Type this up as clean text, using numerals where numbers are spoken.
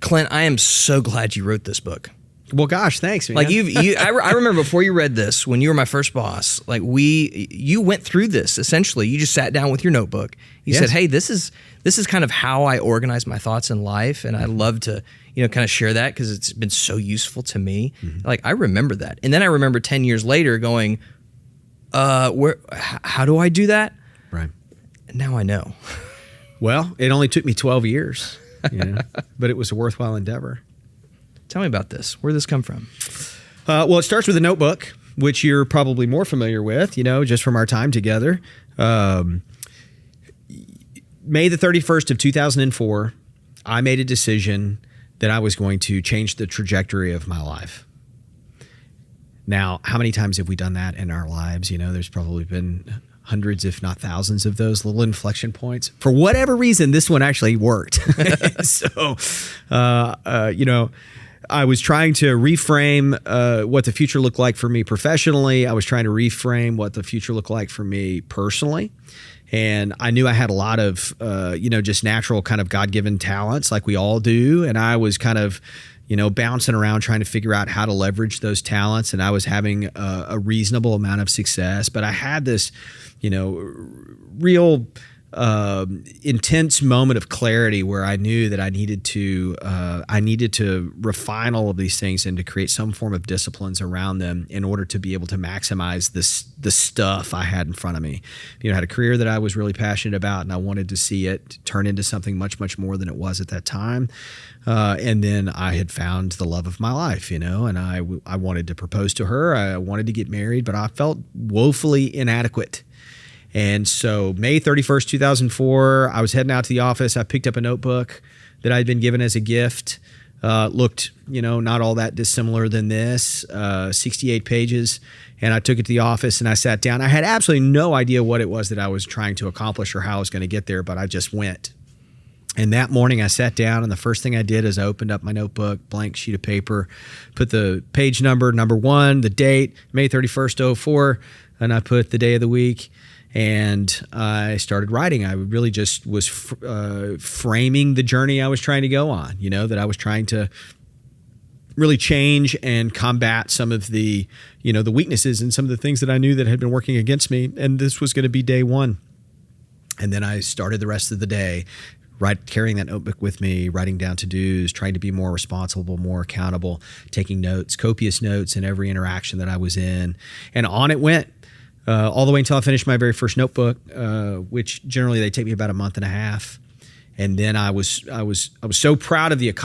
Clint, I am so glad you wrote this book. Well, gosh, thanks, man. Like I remember before you read this, when you were my first boss, like you went through this essentially. You just sat down with your notebook. You said, "Hey, this is kind of how I organize my thoughts in life," and I love to kind of share that because it's been so useful to me. Mm-hmm. Like I remember that, and then I remember 10 years later going, how do I do that? Right. And now I know. Well, it only took me 12 years, but it was a worthwhile endeavor. Tell me about this. Where did this come from? Well, it starts with a notebook, which you're probably more familiar with, just from our time together. May the 31st of 2004, I made a decision that I was going to change the trajectory of my life. Now, how many times have we done that in our lives? There's probably been hundreds, if not thousands, of those little inflection points. For whatever reason, this one actually worked. So, I was trying to reframe what the future looked like for me professionally. I was trying to reframe what the future looked like for me personally. And I knew I had a lot of, just natural kind of God-given talents like we all do. And I was kind of, bouncing around trying to figure out how to leverage those talents. And I was having a reasonable amount of success. But I had this, real intense moment of clarity where I knew that I needed to refine all of these things and to create some form of disciplines around them in order to be able to maximize the stuff I had in front of me. I had a career that I was really passionate about, and I wanted to see it turn into something much, much more than it was at that time. And then I had found the love of my life, and I wanted to propose to her. I wanted to get married, but I felt woefully inadequate. And so May 31st, 2004, I was heading out to the office. I picked up a notebook that I'd been given as a gift. Looked, not all that dissimilar than this, 68 pages. And I took it to the office and I sat down. I had absolutely no idea what it was that I was trying to accomplish or how I was going to get there, but I just went. And that morning I sat down, and the first thing I did is I opened up my notebook, blank sheet of paper, put the page number 1, the date, May 31st, 04, and I put the day of the week. And I started writing. I really just was framing the journey I was trying to go on, that I was trying to really change and combat some of the, the weaknesses and some of the things that I knew that had been working against me. And this was going to be day one. And then I started the rest of the day carrying that notebook with me, writing down to-dos, trying to be more responsible, more accountable, taking notes, copious notes in every interaction that I was in. And on it went. All the way until I finished my very first notebook, which generally they take me about a month and a half. And then I was so proud of the